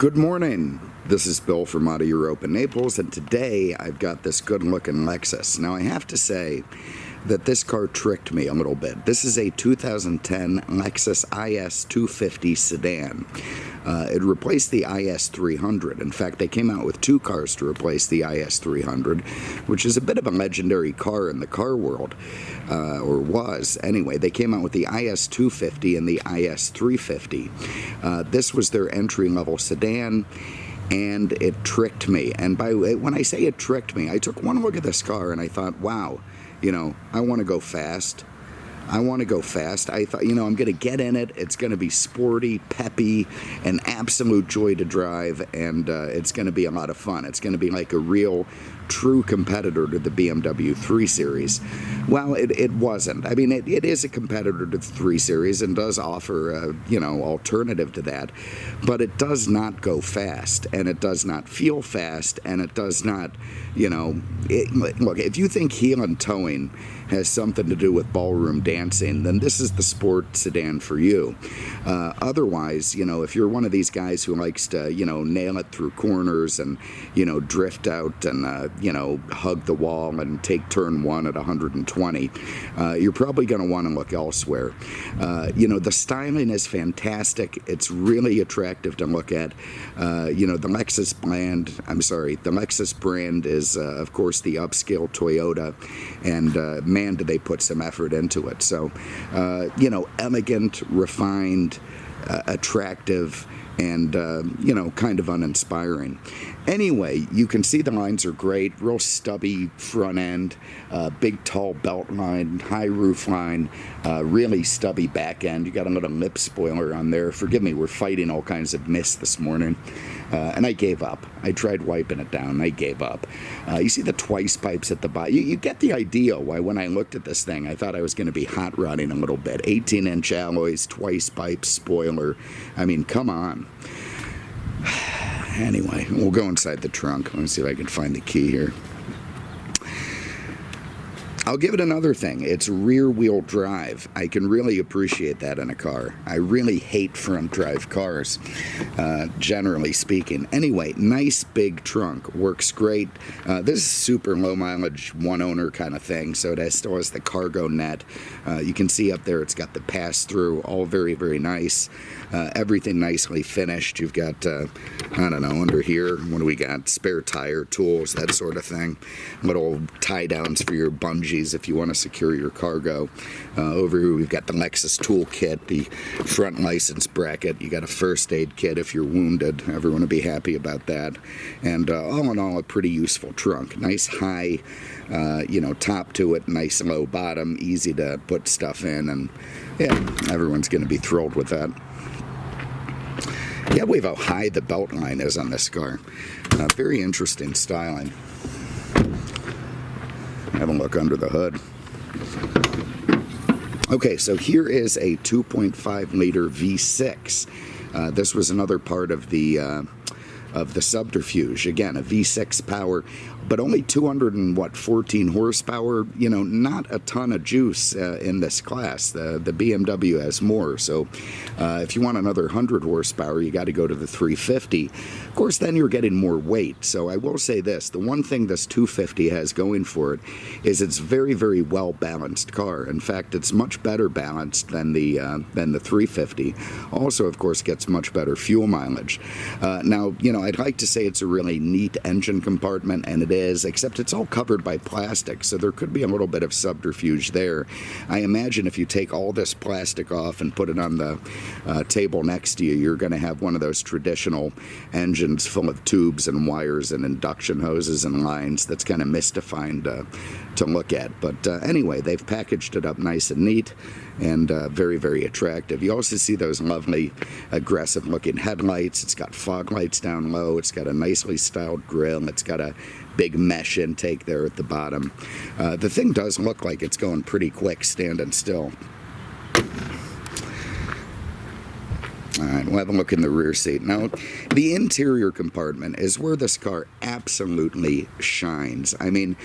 Good morning. This is Bill from Auto Europe in Naples, and today I've got this good-looking Lexus. Now, I have to say that this car tricked me a little bit. This is a 2010 Lexus IS 250 sedan. It replaced the IS 300. In fact, they came out with two cars to replace the IS 300, which is a bit of a legendary car in the car world, or was. Anyway, they came out with the IS 250 and the IS 350. This was their entry-level sedan, and it tricked me. And when I say it tricked me, I took one look at this car and I thought, wow, you know, I want to go fast. I thought, you know, I'm going to get in it. It's going to be sporty, peppy, an absolute joy to drive, and it's going to be a lot of fun. It's going to be like a real, true competitor to the BMW 3 Series. Well, it wasn't. I mean, it is a competitor to the 3 Series and does offer a, you know, alternative to that, but it does not go fast, and it does not feel fast, and it does not, you know, look, if you think heel and towing has something to do with ballroom dancing, then this is the sport sedan for you. Otherwise, you know, if you're one of these guys who likes to, you know, nail it through corners and, you know, drift out and, you know, hug the wall and take turn one at 120, you're probably going to want to look elsewhere. You know, the styling is fantastic. It's really attractive to look at. You know, the Lexus brand is, of course, the upscale Toyota, and man, did they put some effort into it. So, you know, elegant, refined, attractive, and, you know, kind of uninspiring. Anyway, you can see the lines are great, real stubby front end, big tall belt line, high roof line, really stubby back end. You got a little lip spoiler on there. Forgive me, we're fighting all kinds of mist this morning, and I gave up. I tried wiping it down, I gave up. You see the twice pipes at the bottom. You get the idea why when I looked at this thing, I thought I was going to be hot rodding a little bit. 18-inch alloys, twice pipes, spoiler. I mean, come on. Anyway, we'll go inside the trunk. Let me see if I can find the key here. I'll give it another thing. It's rear-wheel drive. I can really appreciate that in a car. I really hate front-drive cars, generally speaking. Anyway, nice big trunk. Works great. This is super low-mileage, one-owner kind of thing, so it still has the cargo net. You can see up there it's got the pass-through, all very, very nice. Everything nicely finished. You've got, I don't know, under here, what do we got? Spare tire, tools, that sort of thing. Little tie-downs for your bungees if you want to secure your cargo. Over here we've got the Lexus tool kit, the front license bracket. You got a first aid kit if you're wounded. Everyone will be happy about that. And all in all, a pretty useful trunk. Nice high, you know, top to it, nice low bottom, easy to put stuff in, and yeah, everyone's going to be thrilled with that. Yeah, believe how high the belt line is on this car. Very interesting styling. Have a look under the hood. Okay, so here is a 2.5 liter V6. This was another part of the subterfuge. Again, a V6 power, but only 214 horsepower. You know, not a ton of juice in this class. The BMW has more. So if you want another 100 horsepower, you got to go to the 350. Of course, then you're getting more weight. So I will say this: the one thing this 250 has going for it is it's very, very well balanced car. In fact, it's much better balanced than the 350. Also, of course, gets much better fuel mileage. Now, you know, I'd like to say it's a really neat engine compartment, and it is, except it's all covered by plastic, so there could be a little bit of subterfuge there. I imagine if you take all this plastic off and put it on the table next to you, you're going to have one of those traditional engines full of tubes and wires and induction hoses and lines that's kind of mystifying to look at. But anyway, they've packaged it up nice and neat and very, very attractive. You also see those lovely, aggressive-looking headlights. It's got fog lights down low. It's got a nicely styled grille. It's got a big mesh intake there at the bottom. The thing does look like it's going pretty quick standing still. All right, we'll have a look in the rear seat. Now, the interior compartment is where this car absolutely shines. I mean,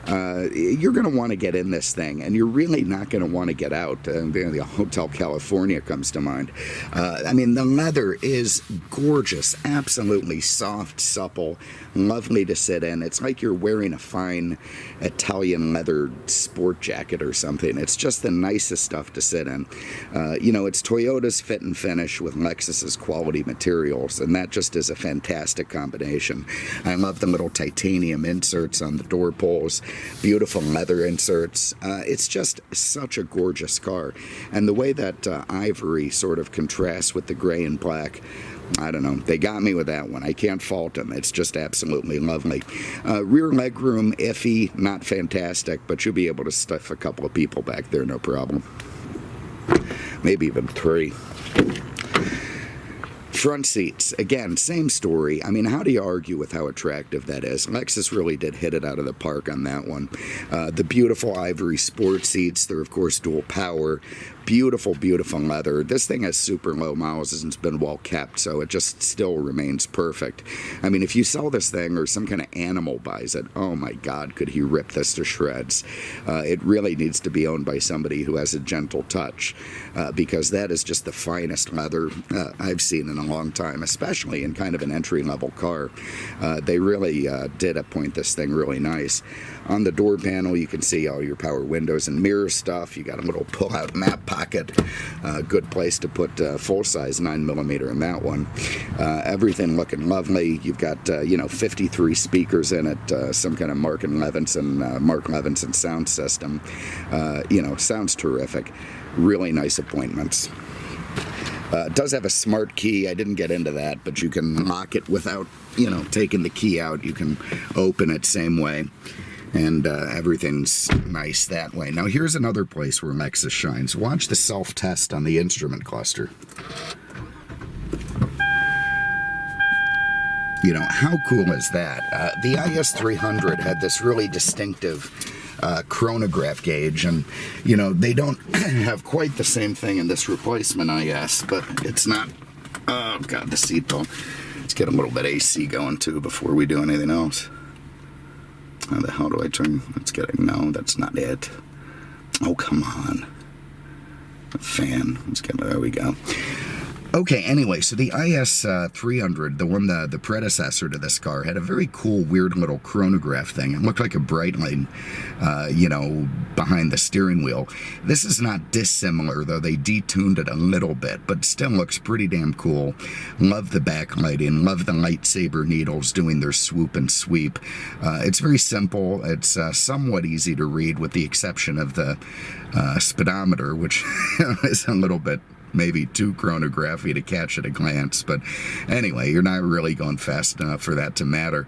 you're going to want to get in this thing, and you're really not going to want to get out. The Hotel California comes to mind. I mean, the leather is gorgeous, absolutely soft, supple, lovely to sit in. It's like you're wearing a fine Italian leather sport jacket or something. It's just the nicest stuff to sit in. It's Toyota's fit and finish with Lexus's quality materials, and that just is a fantastic combination. I love the little titanium inserts on the door pulls, beautiful leather inserts. It's just such a gorgeous car, and the way that ivory sort of contrasts with the gray and black, I don't know. They got me with that one. I can't fault them. It's just absolutely lovely. Rear legroom, iffy, not fantastic, but you'll be able to stuff a couple of people back there, no problem. Maybe even 3. Front seats, again, same story. I mean, how do you argue with how attractive that is? Lexus really did hit it out of the park on that one. The beautiful ivory sport seats, they're of course dual power. Beautiful, beautiful leather. This thing has super low miles and it's been well kept, so it just still remains perfect. I mean, if you sell this thing or some kind of animal buys it, oh my God, could he rip this to shreds. It really needs to be owned by somebody who has a gentle touch, because that is just the finest leather I've seen in a long time, especially in kind of an entry-level car. They really did appoint this thing really nice. On the door panel, you can see all your power windows and mirror stuff. You got a little pull-out map pocket. Good place to put full-size 9mm in that one. Everything looking lovely. You've got 53 speakers in it. Some kind of Mark Levinson sound system. Sounds terrific. Really nice appointments. It does have a smart key. I didn't get into that, but you can lock it without, taking the key out. You can open it same way. And everything's nice that way. Now here's another place where Lexus shines. Watch the self-test on the instrument cluster. How cool is that? The IS300 had this really distinctive chronograph gauge, and they don't have quite the same thing in this replacement IS, but it's not. Oh God, the seatbelt. Let's get a little bit AC going too before we do anything else. How the hell do I turn? Let's get it. No, that's not it. Oh, come on. A fan. Let's get it. There we go. Okay, anyway, so the IS300, the one, the predecessor to this car, had a very cool, weird little chronograph thing. It looked like a bright line, behind the steering wheel. This is not dissimilar, though they detuned it a little bit, but still looks pretty damn cool. Love the backlighting, love the lightsaber needles doing their swoop and sweep. It's very simple. It's somewhat easy to read, with the exception of the speedometer, which is a little bit maybe too chronography to catch at a glance, but anyway, you're not really going fast enough for that to matter.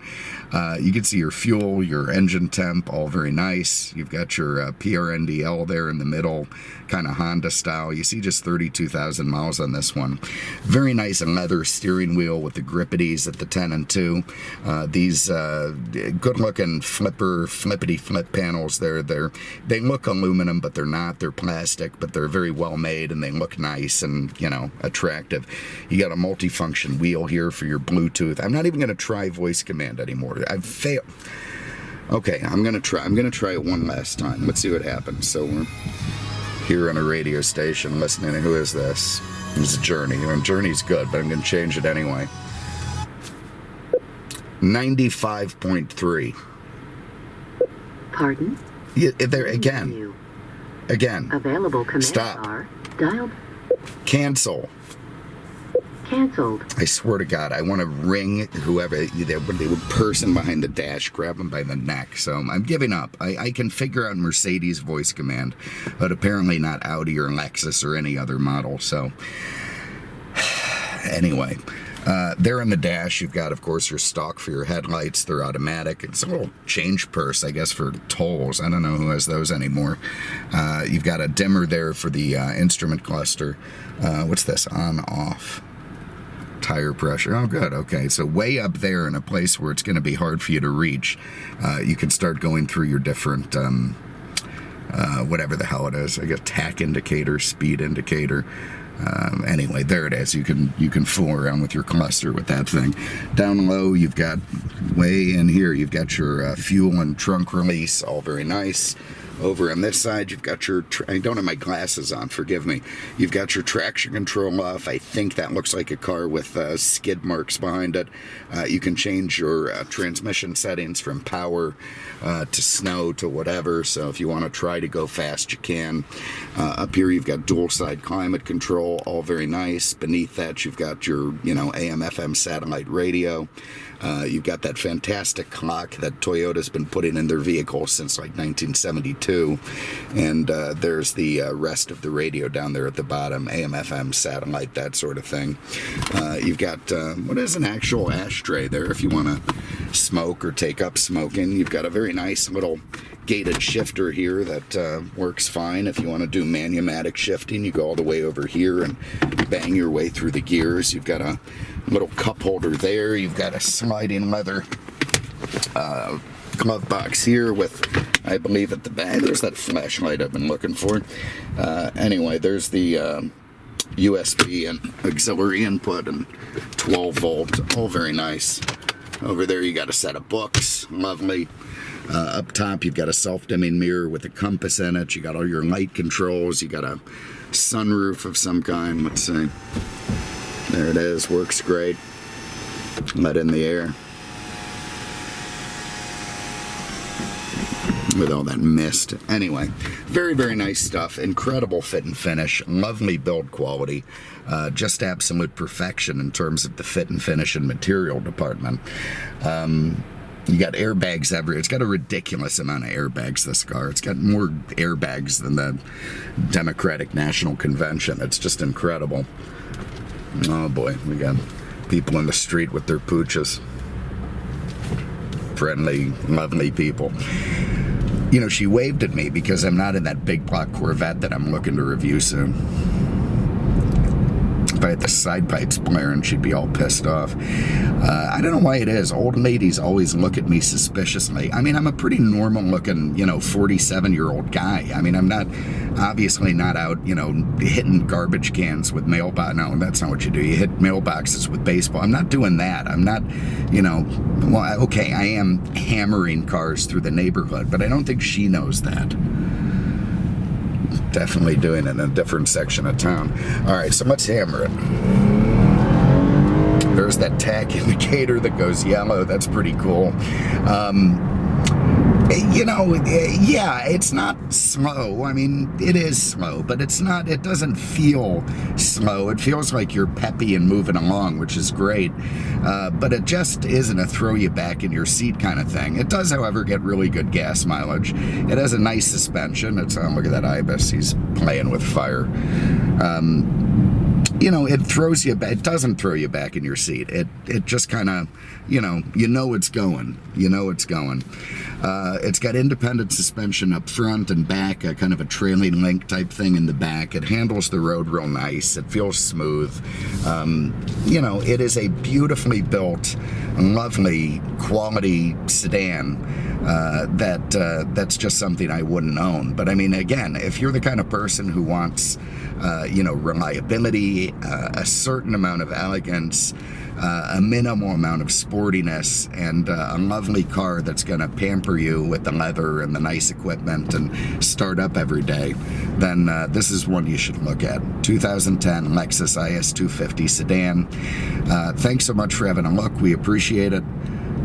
You can see your fuel, your engine temp, all very nice. You've got your PRNDL there in the middle, kind of Honda style. You see just 32,000 miles on this one. Very nice leather steering wheel with the grippities at the 10 and 2. These good-looking flippity flip panels. They look aluminum, but they're not. They're plastic, but they're very well made and they look nice and attractive. You got a multifunction wheel here for your Bluetooth. I'm not even going to try voice command anymore. I've failed. Okay, I'm gonna try it one last time. Let's see what happens. So we're here on a radio station listening to, who is this? This is Journey. Journey's good, but I'm gonna change it anyway. 95.3. Pardon? Yeah, there again. Again. Available commands Stop. are dialed. Cancel. Canceled. I swear to God, I want to ring whoever, the person behind the dash, grab them by the neck. So I'm giving up. I can figure out Mercedes voice command, but apparently not Audi or Lexus or any other model. So anyway, there in the dash, you've got, of course, your stock for your headlights. They're automatic. It's a little change purse, I guess, for tolls. I don't know who has those anymore. You've got a dimmer there for the instrument cluster. What's this? On, off. Tire pressure. Oh, good. Okay, so way up there in a place where it's going to be hard for you to reach, you can start going through your different, whatever the hell it is. I got tach indicator, speed indicator. Anyway, there it is. You can fool around with your cluster with that thing. Down low, you've got, way in here, you've got your fuel and trunk release, all very nice. Over on this side, you've got your, I don't have my glasses on, forgive me. You've got your traction control off. I think that looks like a car with skid marks behind it. You can change your transmission settings from power to snow to whatever. So if you want to try to go fast, you can. Up here, you've got dual side climate control, all very nice. Beneath that, you've got your, AM, FM satellite radio. You've got that fantastic clock that Toyota's been putting in their vehicles since like 1972. And there's the rest of the radio down there at the bottom, AM, FM, satellite, that sort of thing. You've got what is an actual ashtray there if you want to smoke or take up smoking. You've got a very nice little gated shifter here that works fine. If you want to do manumatic shifting, you go all the way over here and bang your way through the gears. You've got a little cup holder there. You've got a sliding leather glove box here with, I believe at the back, there's that flashlight I've been looking for. Anyway, there's the USB and auxiliary input and 12 volt, all very nice. Over there you got a set of books, lovely. Up top you've got a self-dimming mirror with a compass in it. You got all your light controls. You got a sunroof of some kind. Let's see. There it is, works great. Let in the air. With all that mist. Anyway, very, very nice stuff. Incredible fit and finish. Lovely build quality. Just absolute perfection in terms of the fit and finish and material department. You got airbags everywhere. It's got a ridiculous amount of airbags, this car. It's got more airbags than the Democratic National Convention. It's just incredible. Oh boy, we got people in the street with their pooches. Friendly, lovely people. She waved at me because I'm not in that big block Corvette that I'm looking to review soon. If I had the side pipes blaring, she'd be all pissed off. I don't know why it is. Old ladies always look at me suspiciously. I mean, I'm a pretty normal looking, 47-year-old guy. I mean, I'm not, obviously not out, hitting garbage cans with mailbox. No, that's not what you do. You hit mailboxes with baseball. I'm not doing that. I'm not, well, okay, I am hammering cars through the neighborhood, but I don't think she knows that. Definitely doing it in a different section of town. All right, so let's hammer it. There's that tack indicator that goes yellow. That's pretty cool. Yeah, it's not slow. I mean, it is slow, but it doesn't feel slow. It feels like you're peppy and moving along, which is great. But it just isn't a throw you back in your seat kind of thing. It does, however, get really good gas mileage. It has a nice suspension. Look at that Ibis. He's playing with fire. It throws you back. It doesn't throw you back in your seat. It just kind of, it's going. It's going. It's got independent suspension up front and back, a kind of a trailing link type thing in the back. It handles the road real nice. It feels smooth. It is a beautifully built, lovely, quality sedan that's just something I wouldn't own. But I mean, again, if you're the kind of person who wants, reliability, a certain amount of elegance, a minimal amount of sportiness, and a lovely car that's going to pamper you with the leather and the nice equipment and start up every day, then this is one you should look at. 2010 Lexus IS 250 sedan. Thanks so much for having a look. We appreciate it.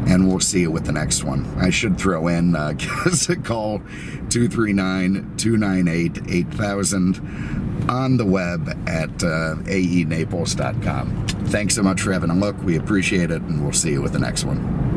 And we'll see you with the next one. I should throw in, give us a call, 239-298-8000 on the web at aenaples.com. Thanks so much for having a look. We appreciate it, and we'll see you with the next one.